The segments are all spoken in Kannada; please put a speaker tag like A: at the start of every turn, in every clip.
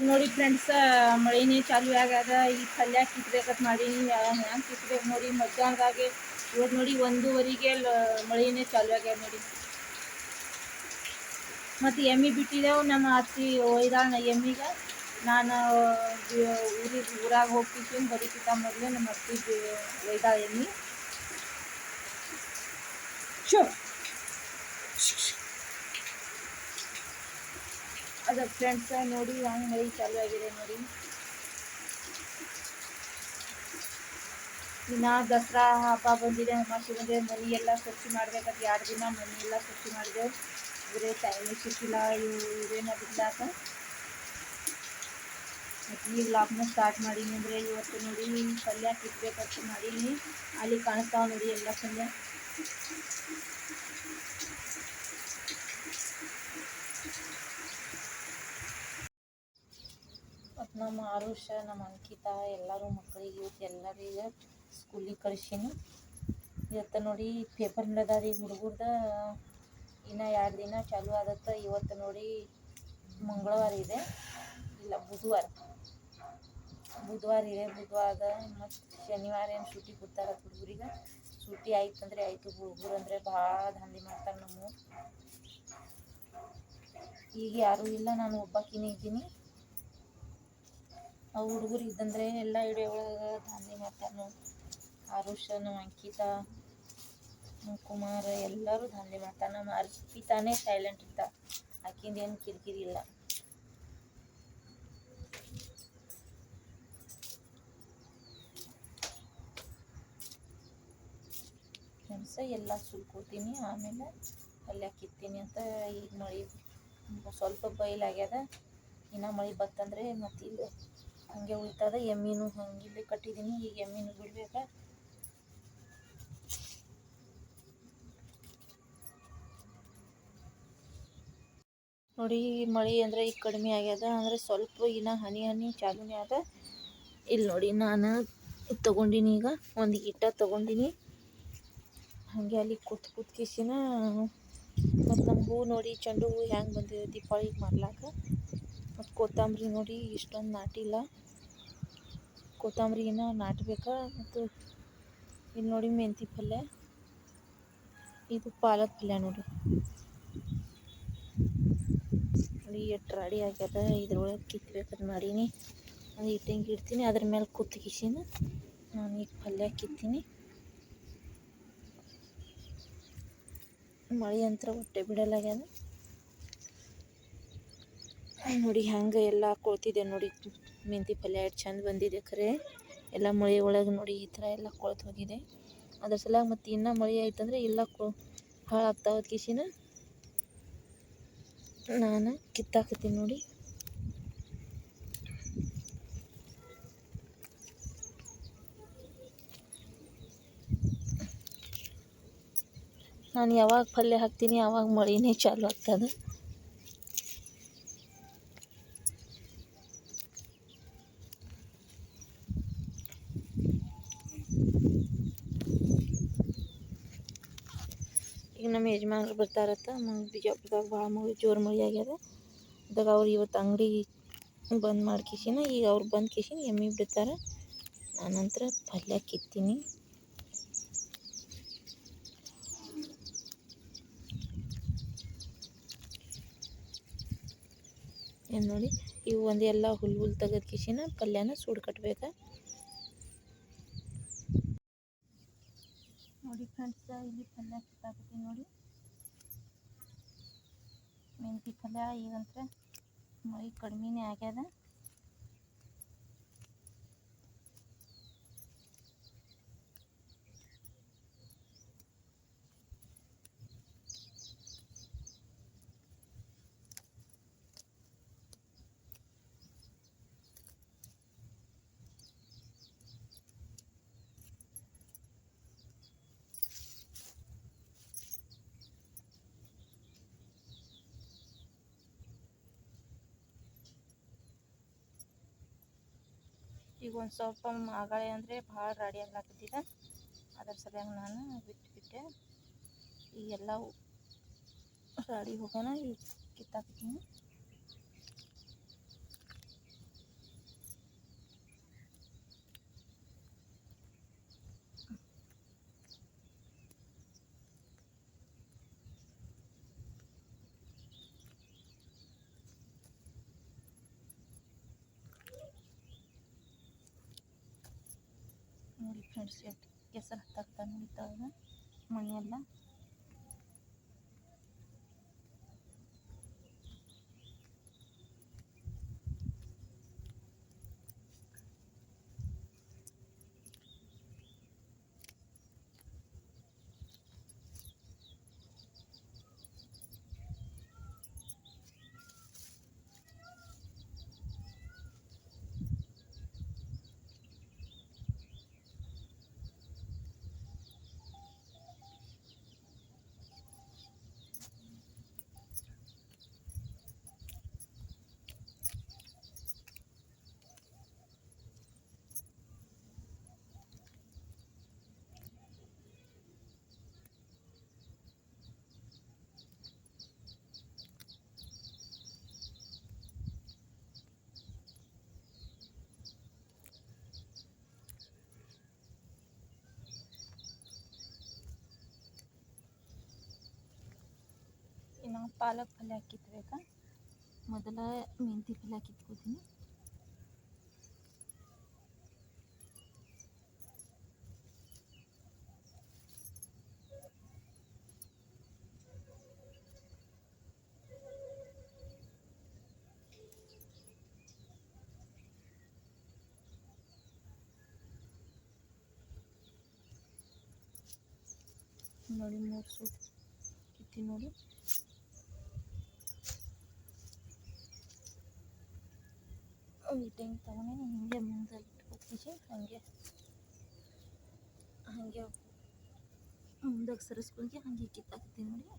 A: ಈಗ ನೋಡಿ ಫ್ರೆಂಡ್ಸ್, ಮಳೆನೇ ಚಾಲು ಆಗ್ಯದ. ಈ ಪಲ್ಯ ಕಿತ್ಬೇಕಂತ ಮಾಡೀನಿ. ಹ್ಯಾಂಗೆ ಕಿತ್ಬೇಕು ನೋಡಿ, ಮಧ್ಯಾಹ್ನದಾಗೆ. ಇವತ್ತು ನೋಡಿ 1:15ಗೆ ಮಳೆನೇ ಚಾಲು ಆಗ್ಯದ ನೋಡಿ. ಮತ್ತು ಎಮ್ಮೆ ಬಿಟ್ಟಿದ್ದೆವು, ನಮ್ಮ ಅತ್ತಿ ಒಯ್ದಾಳ ಎಮ್ಮಿಗೆ. ನಾನು ಊರಾಗ ಹೋಗ್ತಿದ್ದೀನಿ ಬರೀಕಿಂತ ಮೊದಲೇ ನಮ್ಮ ಅತ್ತಿ ಒಯ್ದಾಳ ಎಮ್ಮೆ. ಅದ ಫ್ರೆಂಡ್ಸ್ ನೋಡಿ ಹಂಗೆ ಮಳೆ ಚಾಲು ಆಗಿದೆ ನೋಡಿ. ಇನ್ನು ದಸರಾ ಹಬ್ಬ ಬಂದಿದೆ, ಅಮಾವಾಸ್ಯೆ ಬಂದಿದೆ. ಮನೆ ಎಲ್ಲ ಸ್ವಚ್ಛ ಮಾಡ್ಬೇಕಂತ 2 ದಿನ ಮನೆ ಎಲ್ಲ ಸ್ವಚ್ಛ ಮಾಡಿದೆವು. ಇದ್ರೆ ಟೈಮೇ ಸಿಕ್ಕಿಲ್ಲ ಇವೇನೋ ಬಿಡ್ಲಾಕ. ಮತ್ತು ಈಗ ಲಾಕ್ನ ಸ್ಟಾರ್ಟ್ ಮಾಡೀನಿ. ಅಂದರೆ ಇವತ್ತು ನೋಡಿ ಪಲ್ಯ ಕಿತ್ಬೇಕಂತ ಮಾಡೀನಿ. ಅಲ್ಲಿ ಕಾಣಿಸ್ತಾವ ನೋಡಿ ಎಲ್ಲ ಪಲ್ಯ. ಮತ್ತು ನಮ್ಮ ಆರುಷ, ನಮ್ಮ ಅಂಕಿತಾ ಎಲ್ಲರೂ ಮಕ್ಕಳಿಗೆ ಇವತ್ತು ಎಲ್ಲರಿಗೆ ಸ್ಕೂಲಿಗೆ ಕಳಿಸೀನಿ. ಇವತ್ತು ನೋಡಿ ಪೇಪರ್ ನಡೆದಾರ ಈಗ ಹುಡುಗರ್ದು. ಇನ್ನು 2 ದಿನ ಚಾಲು ಆದತ್ತೆ. ಇವತ್ತು ನೋಡಿ ಮಂಗಳವಾರ ಇದೆ, ಇಲ್ಲ ಬುಧವಾರ ಇದೆ. ಬುಧವಾರ ಮತ್ತು ಶನಿವಾರ ಏನು ಸೂಟಿ ಕೊಡ್ತಾರೆ ಹುಡುಗರಿಗೆ. ಸೂಟಿ ಆಯ್ತಂದರೆ ಆಯಿತು. ಹುಡುಗರು ಅಂದರೆ ಭಾಳ ದಂಧೆ ಮಾಡ್ತಾರೆ ನಮ್ಮ. ಈಗ ಯಾರೂ ಇಲ್ಲ, ನಾನು ಒಬ್ಬಾಕಿನೇ ಇದ್ದೀನಿ. ಅವು ಹುಡುಗರು ಇದ್ದಂದರೆ ಎಲ್ಲ ಇಡೀ ಒಳಗೆ ದಂಧೆ ಮಾಡ್ತಾರೆ ನಾವು. ಆರುಷ, ನಮ್ಮ ಅಂಕಿತಾ, ನಮ್ಮ ಕುಮಾರ ಎಲ್ಲರೂ ದಂಧೆ ಮಾಡ್ತಾರೆ. ನಮ್ಮ ಅರ್ಪಿತಾನೇ ಸೈಲೆಂಟ್ ಇರ್ತಾಳೆ, ಆಕಿಂದೇನು ಕಿರಿಕಿರಿ ಇಲ್ಲ. ಫ್ರೆಂಡ್ಸ ಎಲ್ಲ ಸುಲ್ಕೋತೀನಿ, ಆಮೇಲೆ ಪಲ್ಯ ಕಿತ್ತೀನಿ ಅಂತ. ಈಗ ಮಳೆ ಸ್ವಲ್ಪ ಬಯಲಾಗ್ಯದ. ಇನ್ನು ಮಳೆ ಬತ್ತಂದರೆ ಮತ್ತು ಇಲ್ಲಿ ಹಾಗೆ ಉಳಿತದ. ಎಮ್ಮಿನೂ ಹಂಗೆ ಇಲ್ಲಿ ಕಟ್ಟಿದ್ದೀನಿ. ಈಗ ಎಮ್ಮಿನೂ ಬಿಡ್ಬೇಕಾ. ನೋಡಿ ಮಳೆ ಅಂದರೆ ಈಗ ಕಡಿಮೆ ಆಗ್ಯದ. ಅಂದರೆ ಸ್ವಲ್ಪ ಇನ್ನು ಹನಿ ಚಾಲೂನೇ ಅದ. ಇಲ್ಲಿ ನೋಡಿ ನಾನು ತೊಗೊಂಡಿನಿ, ಈಗ ಒಂದು ಗಿಟ್ಟ ತೊಗೊಂಡಿನಿ. ಹಾಗೆ ಅಲ್ಲಿ ಕೂತ್ಕಿಸಿನ. ಮತ್ತು ನಮ್ಮ ಹೂ ನೋಡಿ, ಚೆಂಡು ಹೂ ಹೆಂಗೆ ಬಂದಿದೆ ದೀಪಾವಳಿಗೆ ಮಾರ್ಲಾಕ. ಮತ್ತು ಕೊತ್ತಂಬರಿ ನೋಡಿ ಇಷ್ಟೊಂದು ನಾಟಿಲ್ಲ, ಕೊತ್ತಂಬರಿನ ನಾಟಬೇಕಾ. ಮತ್ತು ಇಲ್ಲಿ ನೋಡಿ ಮೆಂತಿ ಪಲ್ಯ, ಇದು ಪಾಲಕ್ ಪಲ್ಯ ನೋಡಿ ಎಷ್ಟು ರೆಡಿ ಆಗ್ಯದ. ಇದ್ರೊಳಗೆ ಕಿತ್ಬೇಕಂತ ಮಾಡೀನಿ. ಅದು ಇಡ್ತೀನಿ, ಅದ್ರ ಮೇಲೆ ಕೂತ್ಕಿಸಿನ ನಾನು ಈಗ ಪಲ್ಯ ಕಿತ್ತೀನಿ. ಮಳೆ ಅಂತ ಹೊಟ್ಟೆ ಬಿಡಲಾಗ್ಯದ ನೋಡಿ. ಹಂಗೆ ಎಲ್ಲ ಕೊಳ್ತಿದೆ ನೋಡಿ. ಮೆಂತಿ ಪಲ್ಯ ಎಷ್ಟು ಚಂದ ಬಂದಿದೆ ಖರೆ. ಎಲ್ಲ ಮಳೆ ಒಳಗೆ ನೋಡಿ ಈ ಥರ ಎಲ್ಲ ಕೊಳ್ತು ಹೋಗಿದೆ. ಅದ್ರ ಸಲಾಗಿ ಮತ್ತು ಇನ್ನೂ ಮಳೆ ಆಯ್ತಂದರೆ ಎಲ್ಲ ಹಾಳಾಗ್ತಾವ. ಕಿಸಿನ ನಾನು ಕಿತ್ತಾಕತ್ತೀನಿ ನೋಡಿ. ನಾನು ಯಾವಾಗ ಪಲ್ಯ ಹಾಕ್ತೀನಿ ಆವಾಗ ಮಳೆನೇ ಚಾಲು ಆಗ್ತದೆ. ಈಗ ನಮ್ಮ ಯಜಮಾನ್ರು ಬರ್ತಾರತ್ತ. ಬಿಜಾಪುರದಾಗ ಭಾಳ ಜೋರು ಮಳೆ ಆಗ್ಯದ. ಅದಾಗ ಅವ್ರು ಇವತ್ತು ಅಂಗಡಿ ಬಂದ್ ಮಾಡ್ಕಿಸಿನ. ಈಗ ಅವ್ರು ಬಂದು ಕಿಸಿನ ಎಮ್ಮೆ ಬಿಡ್ತಾರೆ. ನಾನಂತರ ಪಲ್ಯ ಕಿತ್ತೀನಿ. ಏನು ನೋಡಿ, ಇವು ಒಂದು ಎಲ್ಲ ಹುಲ್ಲು ತೆಗೆದು ಕಿಸಿನ ಪಲ್ಯನ ಸೂಡು ಕಟ್ಬೇಕು ನೋಡಿ. ಫ್ರೆಂಡ್ಸ್ ಇಲ್ಲಿ ಪಲ್ಯ ಕಿತ್ತಾಕತ್ತೀನಿ ನೋಡಿ. ಮೆಂತಿ ಪಲ್ಯ ಈಗಂತ್ರ ಮಳೆ ಕಡಿಮೆನೇ ಆಗ್ಯದ. ಈಗ ಒಂದು ಸ್ವಲ್ಪ ಆಗಾಳೆ ಅಂದರೆ ಭಾಳ ರೆಡಿ ಆಗ್ಲಾಕತ್ತಿದೆ. ಅದರ ಸಲುವಾಗಿ ನಾನು ಬಿಟ್ಟೆ. ಈಗೆಲ್ಲ ರೆಡಿ ಹೋಗೋಣ. ಈಗ ಕಿತ್ತಾಕ್ತೀನಿ. ನೋಡಿ ಫ್ರೆಂಡ್ಸ್ ಎಷ್ಟು ಕೆಸರು ಹತ್ತಾಗ್ತಾ ನೋಡಿತಾವ ಮಣ್ಣು ಎಲ್ಲ. ಇನ್ನು ಪಾಲಕ್ ಪಲ್ಯ ಕಿತ್ಬೇಕಾ. ಮೊದಲ ಮೆಂತಿ ಪಲ್ಯ ಕಿತ್ಕೋತೀನಿ. ನೋಡಿ 3 ಸೂಟ್ ಕಿತ್ತಿ ನೋಡಿ. ಮೀಟಿಂಗ್ ತಗೊಂಡು ಹಿಂಗೆ ಮುಂದೆ ಇಟ್ಕೊತೀವಿ. ಹಾಗೆ ಮುಂದಕ್ಕೆ ಸರಿಸ್ಕೊಂಡ್ಗೆ ಹಾಗೆ ಕಿತ್ತಾಕ್ತೀನಿ ನೋಡಿ.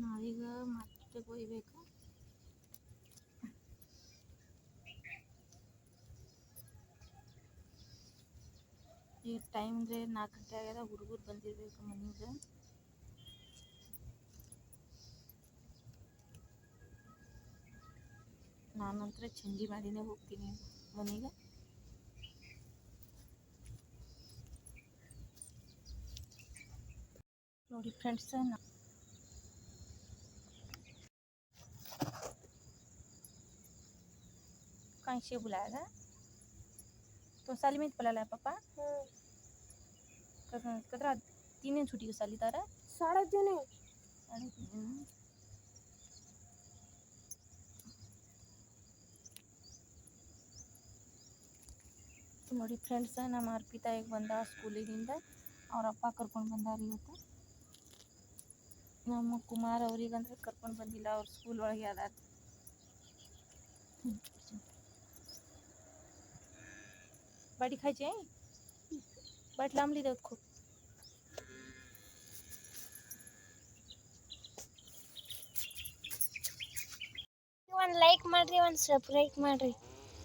A: ನಾವೀಗ ಮಾರ್ಕೆಟ್ಗೆ ಹೋಗ್ಬೇಕು. ಈಗ ಟೈಮ್ ಅಂದರೆ 4 ಗಂಟೆ ಆಗ್ಯದ. ಹುಡುಗರು ಬಂದಿರ್ಬೇಕು ಮನೆಗೆ. ನಾನಂತರ ಚಂಜಿ ಮಾಡಿನೇ ಹೋಗ್ತೀನಿ ಮನೆಗೆ. ನೋಡಿ ಫ್ರೆಂಡ್ಸ್, कहीं से बुलाएगा तो साली में पला ला पापा कतरा 3 दिन छुट्टी को साली तारा 3.5 ನೋಡಿ ಫ್ರೆಂಡ್ಸ್, ನಮ್ಮ ಅರ್ಪಿತಾ ಈಗ ಬಂದ ಸ್ಕೂಲಿನಿಂದ. ಅವ್ರ ಅಪ್ಪ ಕರ್ಕೊಂಡು ಬಂದಾರ ಇವತ್ತು. ನಮ್ಮ ಕುಮಾರ್ ಅವ್ರಿಗಂದ್ರೆ ಕರ್ಕೊಂಡು ಬಂದಿಲ್ಲ, ಅವ್ರ ಸ್ಕೂಲ್ ಒಳಗೆ ಅದಾರ. बाटी खायची आहे. बाट लांबली देत खूप.
B: ಒಂದು ಲೈಕ್ ಮಾಡಿರಿ, ಒಂದು ಸಬ್ಸ್ಕ್ರೈಬ್ ಮಾಡಿರಿ.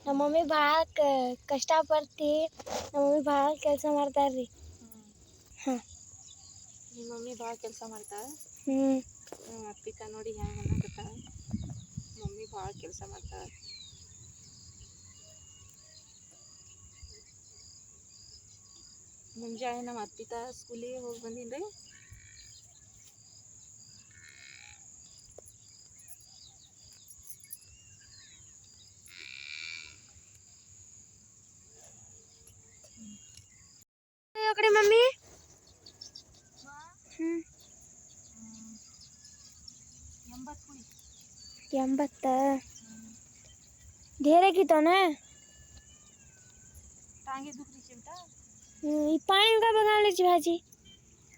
B: ನಮ್ಮ ಮಮ್ಮಿ ಭಾಳ ಕಷ್ಟಪಡ್ತಿ. ನಮ್ಮ ಮಮ್ಮಿ ಭಾಳ ಕೆಲಸ ಮಾಡ್ತಾರ್ರಿ. ಹಾಂ,
A: ನಿಮ್ಮ ಮಮ್ಮಿ ಭಾಳ ಕೆಲಸ ಮಾಡ್ತಾಳೆ. ಅರ್ಪಿತಾ ನೋಡಿ ಹೆಂಗೆ ಅನ್ನಕತ್ತಾಳ. ಮಮ್ಮಿ ಭಾಳ ಕೆಲಸ ಮಾಡ್ತಾಳೆ. ಮುಂಜಾನೆ ನಮ್ಮ ಅರ್ಪಿತಾ ಸ್ಕೂಲಿಗೆ ಹೋಗಿ ಬಂದೀನಿ ರೀ.
B: ಕಡೆ ಮಮ್ಮಿ 80 ढेर की तो ना
A: टांगे दुख रही चिमटा.
B: ये पानी का बगान ले भाजी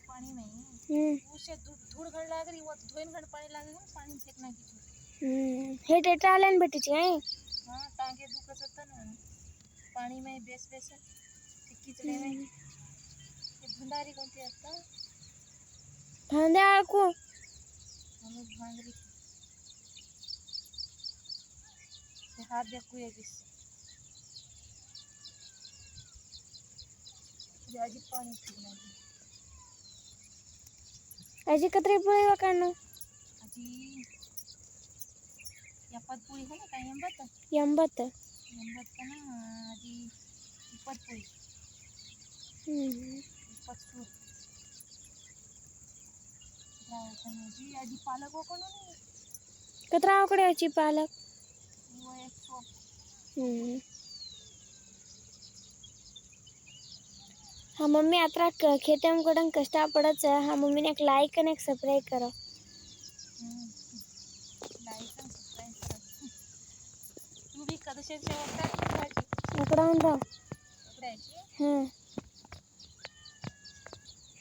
A: पानी नहीं उसे धूड़ घड़ लाग रही. वो धोइन घड़ पानी लागेगा. पानी फेंकना की
B: हे टेट्रालेन बेटी छे.
A: हां, टांगे दुख सकता ना पानी में बेस कीचड़े में. भंडारी कोणती आता
B: भांड्याळकू
A: भांडरी हात देखू येस आजी पाणी
B: अजी कतरी पुळी वाकांना
A: आजी ಎಪ್ಪತ್ತು ಪುಳಿ ಹಣ ಕೈ 80
B: 80
A: 80 ಅದಿ 20 ಪುಳಿ 20 जी आजी पालक कोण
B: कत्राकडे याची पालक
A: वो 100
B: हाँ मम्मी आता खेते में कड़न कष्टा पड़त है हाँ मम्मी ने एक लाइक और एक सब्सक्राइब करो
A: लाइक और सब्सक्राइब करो तू भी कदशे से होता
B: उकड़ा उंदा
A: उकडायची
B: हाँ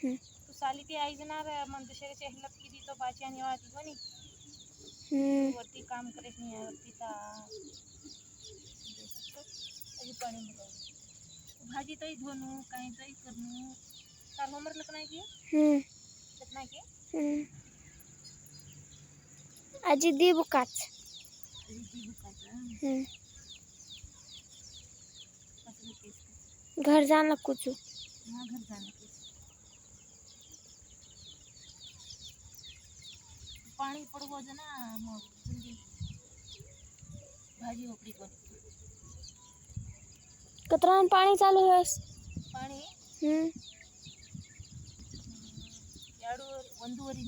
A: तू साली ती आई जणार मंदशेरचे हलत किती तो बाची आणि वाती कोणी वरती काम करेच नाही वरती ता अजी पाणी मिळव भाजी तई धोनू काही तई करणू काल होमवर्क लक नाही की लक नाही की
B: आजी दी बुकाच
A: अजी दी बुकाचा
B: घर जाना कुछ
A: हां घर जाना पाणी पडवो जना मग जल्दी भाजी होपडी कोण
B: कतरा में पानी चालू है
A: पाणी ಎರಡು ಒಂದೂವರೆ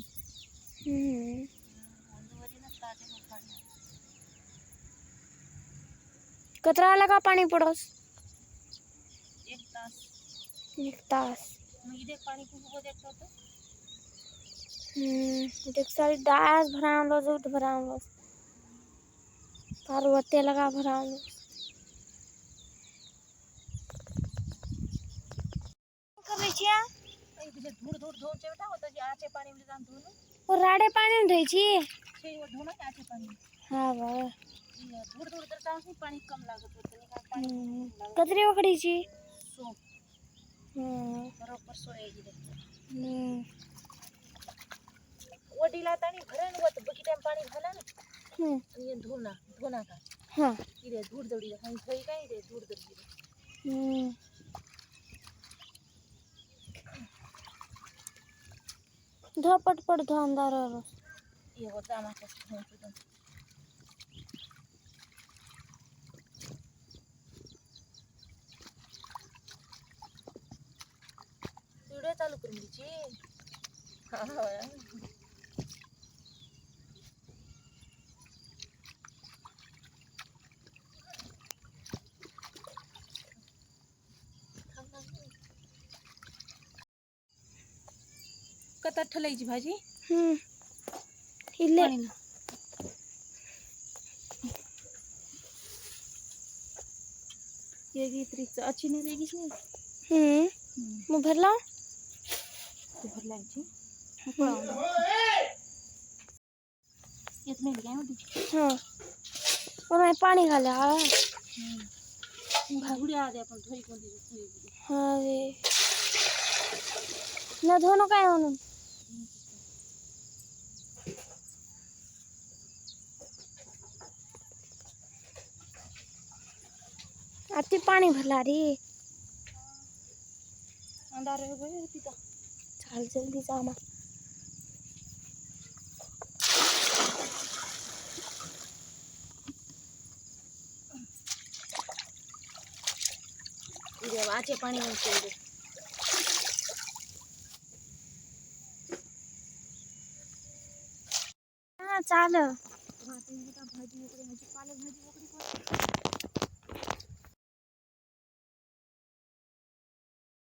A: ಒಂದೂವರೆನ ಸ್ಟಾರ್ಟ್ ಆಗಿ ಪಾणी
B: कतरा लगा पानी पड़ोस
A: 1 तास
B: मग
A: इथे पाणी खूप देखतो तो
B: देख सारी डास भराम लो दूध भराम लो पार्वती लगा भराम लो कर रही छिया
A: तुझे धूड़ धूड़ धो चे बेटा होता जे आचे पाणी में जान धोनो
B: और राडे पानी में धोई छी
A: छे वो धोना के आचे पाणी
B: हां बा
A: ये धूड़ धूड़ करता हूं पाणी कम लागत होतं नहीं का पाणी
B: कतरी वखड़ी छी
A: सो बरोबर सोयेगी देखो वडीला ताणी भरण होत बकी टाइम पाणी घाला ना ये धोना का
B: हां
A: इरे धूड़ दौड़ी हाई थई काय रे धूड़ दौड़ी
B: धो पटपट धो अंदर और
A: ये होता मा को व्हिडिओ चालू करून दीची हां कता ठलायची भाजी
B: इले
A: ये गीतरी अच्छी नहीं रहेगी इसमें
B: मु भरला
A: तो भरलायची येत नाही काय होती
B: हां और मैं पानी घाला
A: भागुडी आदे आपण धोई कोणती धोई
B: हां रे ना धोनो काय म्हणून आती पानी भरला रे
A: अंधार हो गए पिता
B: चल जल्दी जा मा
A: इरे आचे पाणी में चल दे
B: हां चाल
A: भाजी पालक भाजी वगैरे